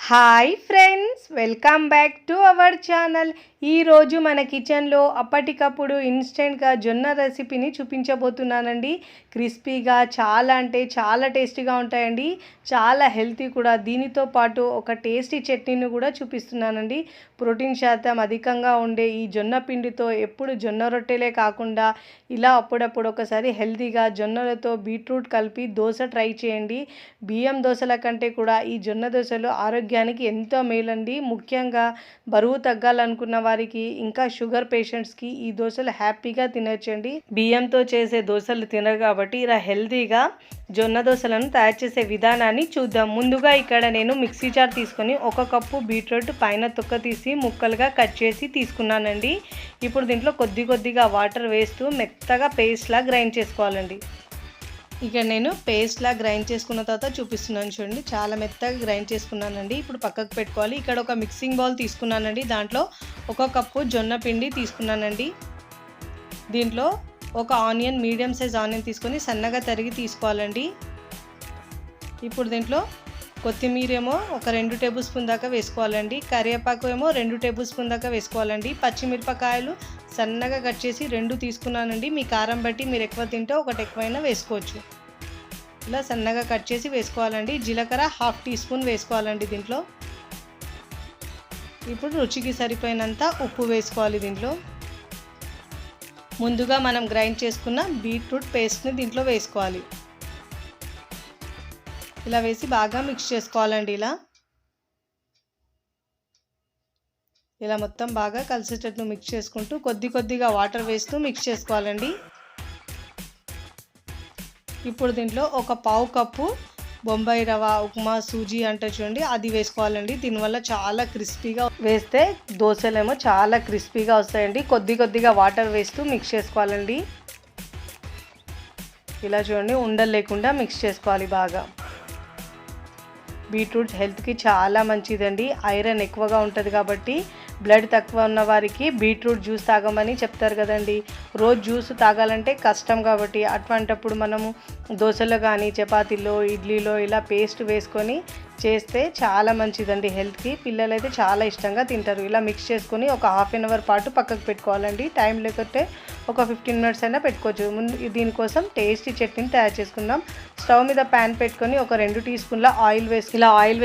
Hi friends, welcome back to our channel. ఈరోజు మన కిచెన్లో అప్పటికప్పుడు ఇన్స్టెంట్గా జొన్న రెసిపీని చూపించబోతున్నానండి. క్రిస్పీగా చాలా అంటే చాలా టేస్టీగా ఉంటాయండి, చాలా హెల్తీ కూడా. దీనితో పాటు ఒక టేస్టీ చట్నీని కూడా చూపిస్తున్నానండి. ప్రోటీన్ శాతం అధికంగా ఉండే ఈ జొన్న పిండితో ఎప్పుడు జొన్న రొట్టెలే కాకుండా ఇలా అప్పుడప్పుడు ఒకసారి హెల్తీగా జొన్నలతో బీట్రూట్ కలిపి దోశ ట్రై చేయండి. బియ్యం దోశల కంటే కూడా ఈ జొన్న దోశలు ఆరోగ్యానికి ఎంతో మేలండి. ముఖ్యంగా బరువు తగ్గాలనుకున్న వారికి, ఇంకా షుగర్ పేషెంట్స్కి ఈ దోశలు హ్యాపీగా తినొచ్చండి. బియ్యంతో చేసే దోశలు తినరు కాబట్టి ఇలా హెల్తీగా జొన్న దోశలను తయారు చేసే విధానాన్ని చూద్దాం. ముందుగా ఇక్కడ నేను మిక్సీ జార్ తీసుకొని 1 కప్పు బీట్రూట్ పైన తొక్క తీసి ముక్కలుగా కట్ చేసి తీసుకున్నానండి. ఇప్పుడు దీంట్లో కొద్దిగా వాటర్ వేస్తూ మెత్తగా పేస్ట్లా గ్రైండ్ చేసుకోవాలండి. ఇక నేను పేస్ట్లా గ్రైండ్ చేసుకున్న తర్వాత చూపిస్తున్నాను చూడండి. చాలా మెత్తగా గ్రైండ్ చేసుకున్నానండి. ఇప్పుడు పక్కకు పెట్టుకోవాలి. ఇక్కడ ఒక మిక్సింగ్ బౌల్ తీసుకున్నానండి. దాంట్లో 1 కప్పు జొన్న పిండి తీసుకున్నానండి. దీంట్లో ఒక ఆనియన్, మీడియం సైజ్ ఆనియన్ తీసుకొని సన్నగా తరిగి తీసుకోవాలండి. ఇప్పుడు దీంట్లో కొత్తిమీర ఏమో ఒక 2 టేబుల్ స్పూన్ దాకా వేసుకోవాలండి. కరివేపాకు ఏమో 2 టేబుల్ స్పూన్ దాకా వేసుకోవాలండి. పచ్చిమిరపకాయలు సన్నగా కట్ చేసి 2 తీసుకున్నానండి. మీ కారం బట్టి మీరు ఎక్కువ తింటే ఒకటి ఎక్కువైనా వేసుకోవచ్చు. ఇలా సన్నగా కట్ చేసి వేసుకోవాలండి. జీలకర్ర 1/2 టీ స్పూన్ వేసుకోవాలండి దీంట్లో. ఇప్పుడు రుచికి సరిపోయినంత ఉప్పు వేసుకోవాలి దీంట్లో. ముందుగా మనం గ్రైండ్ చేసుకున్న బీట్రూట్ పేస్ట్ని దీంట్లో వేసుకోవాలి. ఇలా వేసి బాగా మిక్స్ చేసుకోవాలండి. ఇలా మొత్తం బాగా కలిసేటట్టు మిక్స్ చేసుకుంటూ కొద్దిగా వాటర్ వేస్తూ మిక్స్ చేసుకోవాలండి. ఇప్పుడు దీంట్లో ఒక 1/2 కప్పు బొంబాయి రవ్వ, ఉప్మా, సూజీ అంటే చూడండి, అది వేసుకోవాలండి. దీనివల్ల చాలా క్రిస్పీగా వేస్తే దోశలేమో చాలా క్రిస్పీగా వస్తాయండి. కొద్దిగా వాటర్ వేస్తూ మిక్స్ చేసుకోవాలండి. ఇలా చూడండి, ఉండలు లేకుండా మిక్స్ చేసుకోవాలి బాగా. బీట్రూట్ హెల్త్కి చాలా మంచిదండి. ఐరన్ ఎక్కువగా ఉంటుంది కాబట్టి బ్లడ్ తక్కువ ఉన్న వారికి బీట్రూట్ జ్యూస్ తాగమని చెప్తారు కదండి. రోజు జ్యూస్ తాగాలంటే కష్టం కాబట్టి అటువంటప్పుడు మనము దోశలో కానీ చపాతీలో, ఇడ్లీలో ఇలా పేస్ట్ వేసుకొని చేస్తే చాలా మంచిదండి హెల్త్కి. పిల్లలైతే చాలా ఇష్టంగా తింటారు. ఇలా మిక్స్ చేసుకొని ఒక 1/2 అవర్ పాటు పక్కకు పెట్టుకోవాలండి. టైం లేకపోతే ఒక 15 మినిట్స్ అయినా పెట్టుకోవచ్చు. ముందు దీనికోసం టేస్టీ చట్నీని తయారు చేసుకుందాం. స్టవ్ మీద ప్యాన్ పెట్టుకొని ఒక 2 టీ స్పూన్ల ఆయిల్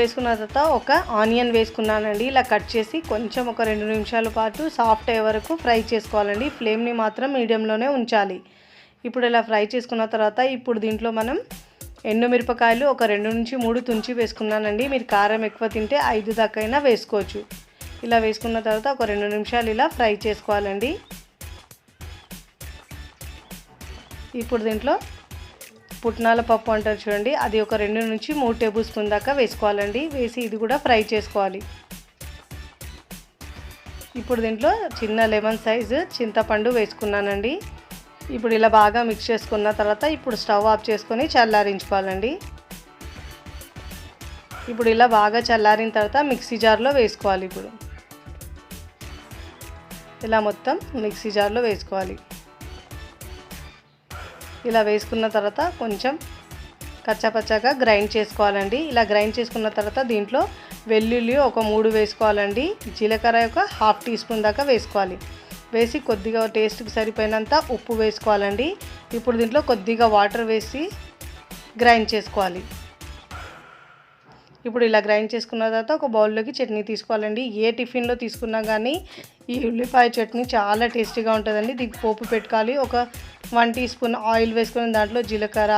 వేసుకున్న తర్వాత ఒక ఆనియన్ వేసుకున్నానండి. ఇలా కట్ చేసి కొంచెం ఒక 2 నిమిషాల పాటు సాఫ్ట్ అయ్యే వరకు ఫ్రై చేసుకోవాలండి. ఫ్లేమ్ని మాత్రం మీడియంలోనే ఉంచాలి. ఇప్పుడు ఇలా ఫ్రై చేసుకున్న తర్వాత ఇప్పుడు దీంట్లో మనం ఎండుమిరపకాయలు ఒక 2 నుంచి 3 తుంచి వేసుకున్నానండి. మీరు కారం ఎక్కువ తింటే 5 దాకా అయినా వేసుకోవచ్చు. ఇలా వేసుకున్న తర్వాత ఒక 2 నిమిషాలు ఇలా ఫ్రై చేసుకోవాలండి. ఇప్పుడు దీంట్లో పుట్నాల పప్పు అంటారు చూడండి, అది ఒక 2 నుంచి 3 టేబుల్ స్పూన్ దాకా వేసుకోవాలండి. వేసి ఇది కూడా ఫ్రై చేసుకోవాలి. ఇప్పుడు దీంట్లో చిన్న లెమన్ సైజు చింతపండు వేసుకున్నానండి. ఇప్పుడు ఇలా బాగా మిక్స్ చేసుకున్న తర్వాత ఇప్పుడు స్టవ్ ఆఫ్ చేసుకొని చల్లారించుకోవాలండి. ఇప్పుడు ఇలా బాగా చల్లారిన తర్వాత మిక్సీ జార్లో వేసుకోవాలి. ఇప్పుడు ఇలా మొత్తం మిక్సీ జార్లో వేసుకోవాలి. ఇలా వేసుకున్న తర్వాత కొంచెం కచ్చాపచ్చాగా గ్రైండ్ చేసుకోవాలండి. ఇలా గ్రైండ్ చేసుకున్న తర్వాత దీంట్లో వెల్లుల్లి ఒక 3 వేసుకోవాలండి. జీలకర్ర ఒక 1/2 టీ స్పూన్ దాకా వేసుకోవాలి. వేసి కొద్దిగా టేస్ట్కి సరిపోయినంత ఉప్పు వేసుకోవాలండి. ఇప్పుడు దీంట్లో కొద్దిగా వాటర్ వేసి గ్రైండ్ చేసుకోవాలి. ఇప్పుడు ఇలా గ్రైండ్ చేసుకున్న తర్వాత ఒక బౌల్లోకి చట్నీ తీసుకోవాలండి. ఏ టిఫిన్లో తీసుకున్నా కానీ ఈ ఉల్లిపాయ చట్నీ చాలా టేస్టీగా ఉంటుందండి. దీనికి పోపు పెట్టుకోవాలి. ఒక 1 టీ స్పూన్ ఆయిల్ వేసుకొని దాంట్లో జీలకర్ర,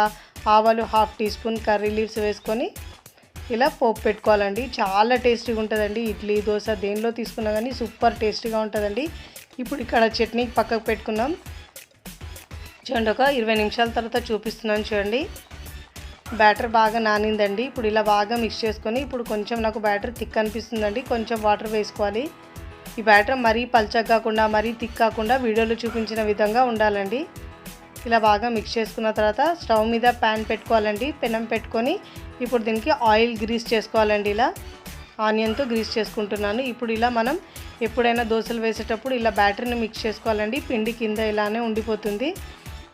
ఆవాలు 1/2 టీ స్పూన్ కర్రీ లీవ్స్ వేసుకొని ఇలా పోపు పెట్టుకోవాలండి. చాలా టేస్టీగా ఉంటుందండి. ఇడ్లీ, దోశ దేనిలో తీసుకున్నా కానీ సూపర్ టేస్టీగా ఉంటుందండి. ఇప్పుడు ఇక్కడ చట్నీ పక్కకు పెట్టుకున్నాం చూడండి. ఒక 20 నిమిషాల తర్వాత చూపిస్తున్నాను చూడండి. బ్యాటర్ బాగా నానిందండి. ఇప్పుడు ఇలా బాగా మిక్స్ చేసుకొని ఇప్పుడు కొంచెం నాకు బ్యాటర్ థిక్ అనిపిస్తుందండి. కొంచెం వాటర్ వేసుకోవాలి. ఈ బ్యాటర్ మరీ పల్చగా కాకుండా మరీ థిక్ కాకుండా వీడియోలో చూపించిన విధంగా ఉండాలండి. ఇలా బాగా మిక్స్ చేసుకున్న తర్వాత స్టవ్ మీద ప్యాన్ పెట్టుకోవాలండి. పెనం పెట్టుకొని ఇప్పుడు దీనికి ఆయిల్ గ్రీస్ చేసుకోవాలండి. ఇలా ఆనియన్తో గ్రీస్ చేసుకుంటున్నాను. ఇప్పుడు ఇలా మనం ఎప్పుడైనా దోశలు వేసేటప్పుడు ఇలా బ్యాటర్ని మిక్స్ చేసుకోవాలండి. పిండి కింద ఇలానే ఉండిపోతుంది.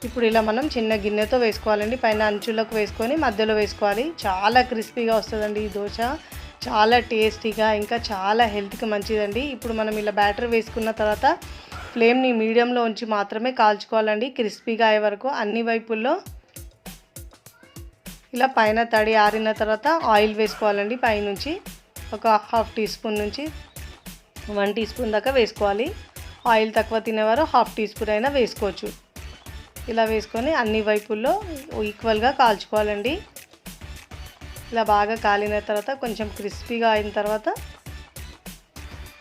ఇప్పుడు ఇలా మనం చిన్న గిన్నెతో వేసుకోవాలండి. పైన అంచులకు వేసుకొని మధ్యలో వేసుకోవాలి. చాలా క్రిస్పీగా వస్తుందండి ఈ దోశ. చాలా టేస్టీగా ఇంకా చాలా హెల్త్కి మంచిదండి. ఇప్పుడు మనం ఇలా బ్యాటర్ వేసుకున్న తర్వాత ఫ్లేమ్ని మీడియంలో ఉంచి మాత్రమే కాల్చుకోవాలండి, క్రిస్పీగా అయ్యే వరకు. అన్ని వైపుల్లో ఇలా పైన తడి ఆరిన తర్వాత ఆయిల్ వేసుకోవాలండి. పైనుంచి ఒక 1/2 టీ స్పూన్ నుంచి 1 టీ స్పూన్ దాకా వేసుకోవాలి. ఆయిల్ తక్కువ తినేవారు 1/2 టీ స్పూన్ అయినా వేసుకోవచ్చు. ఇలా వేసుకొని అన్ని వైపుల్లో ఈక్వల్గా కాల్చుకోవాలండి. ఇలా బాగా కాలిన తర్వాత కొంచెం క్రిస్పీగా అయిన తర్వాత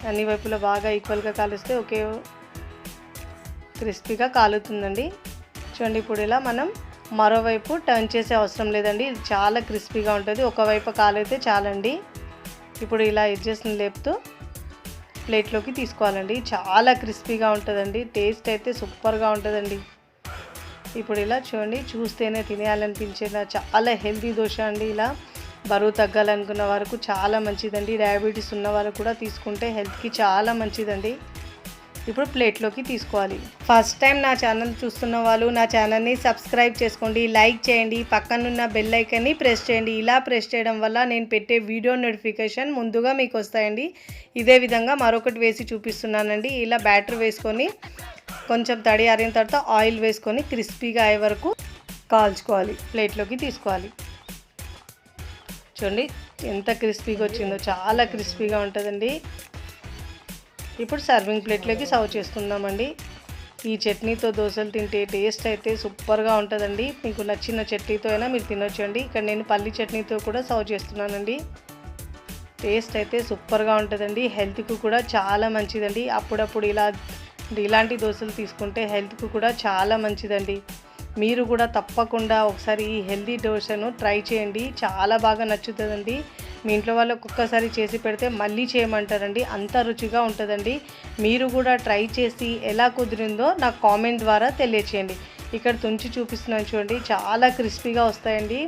అన్ని వైపులో బాగా ఈక్వల్గా కాలిస్తే ఒకే క్రిస్పీగా కాలుతుందండి. చూడండి, ఇప్పుడు ఇలా మనం మరోవైపు టర్న్ చేసే అవసరం లేదండి. ఇది చాలా క్రిస్పీగా ఉంటుంది. ఒకవైపు కాలైతే చాలండి. ఇప్పుడు ఇలా ఎడ్జెస్ని లేపుతూ ప్లేట్లోకి తీసుకోవాలండి. చాలా క్రిస్పీగా ఉంటుందండి. టేస్ట్ అయితే సూపర్గా ఉంటుందండి. ఇప్పుడు ఇలా చూడండి, చూస్తేనే తినేయాలనిపించేలా చాలా హెల్తీ దోశ అండి. ఇలా బరువు తగ్గాలనుకున్న వరకు చాలా మంచిదండి. డయాబెటీస్ ఉన్న వాళ్ళు కూడా తీసుకుంటే హెల్త్కి చాలా మంచిదండి. ఇప్పుడు ప్లేట్లోకి తీసుకోవాలి. ఫస్ట్ టైం నా ఛానల్ చూస్తున్న వాళ్ళు నా ఛానల్ని సబ్స్క్రైబ్ చేసుకోండి, లైక్ చేయండి, పక్కనున్న బెల్ ఐకాన్ని ప్రెస్ చేయండి. ఇలా ప్రెస్ చేయడం వల్ల నేను పెట్టే వీడియో నోటిఫికేషన్ ముందుగా మీకు వస్తాయండి. ఇదే విధంగా మరొకటి వేసి చూపిస్తున్నానండి. ఇలా బ్యాటర్ వేసుకొని కొంచెం తడి ఆరిన తర్వాత ఆయిల్ వేసుకొని క్రిస్పీగా అయ్యే వరకు కాల్చుకోవాలి. ప్లేట్లోకి తీసుకోవాలి. చూడండి ఎంత క్రిస్పీగా వచ్చిందో, చాలా క్రిస్పీగా ఉంటుందండి. ఇప్పుడు సర్వింగ్ ప్లేట్లోకి సర్వ్ చేస్తున్నామండి. ఈ చట్నీతో దోశలు తింటే టేస్ట్ అయితే సూపర్గా ఉంటుందండి. మీకు నచ్చిన చట్నీతో అయినా మీరు తినొచ్చండి. ఇక్కడ నేను పల్లి చట్నీతో కూడా సర్వ్ చేస్తున్నానండి. టేస్ట్ అయితే సూపర్గా ఉంటుందండి. హెల్త్కి కూడా చాలా మంచిదండి. అప్పుడప్పుడు ఇలాంటి దోశలు తీసుకుంటే హెల్త్కి కూడా చాలా మంచిదండి. మీరు కూడా తప్పకుండా ఒకసారి ఈ హెల్తీ దోశను ట్రై చేయండి. చాలా బాగా నచ్చుతుందండి. మీ ఇంట్లో వాళ్ళకి ఒక్కసారి చేసి పెడితే మళ్ళీ చేయమంటారండి. అంత రుచిగా ఉంటుందండి. మీరు కూడా ట్రై చేసి ఎలా కుదిరిందో నాకు కామెంట్ ద్వారా తెలియచేయండి. ఇక్కడ తుంచి చూపిస్తున్నాను చూడండి, చాలా క్రిస్పీగా వస్తాయండి.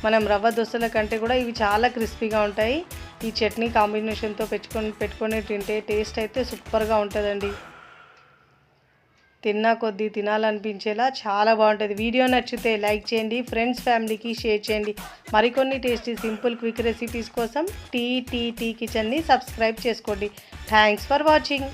మనం రవ్వ దోశల కంటే కూడా ఇవి చాలా క్రిస్పీగా ఉంటాయి. ఈ చట్నీ కాంబినేషన్తో పెట్టుకొని తింటే టేస్ట్ అయితే సూపర్గా ఉంటుందండి. తిన్నా కొద్దీ తినాలనిపించేలా చాలా బాగుంటుంది. వీడియో నచ్చితే లైక్ చేయండి, ఫ్రెండ్స్ ఫ్యామిలీకి షేర్ చేయండి. మరికొన్ని టేస్టీ సింపుల్ క్విక్ రెసిపీస్ కోసం టీ కిచెన్ని సబ్స్క్రైబ్ చేసుకోండి. Thanks for watching.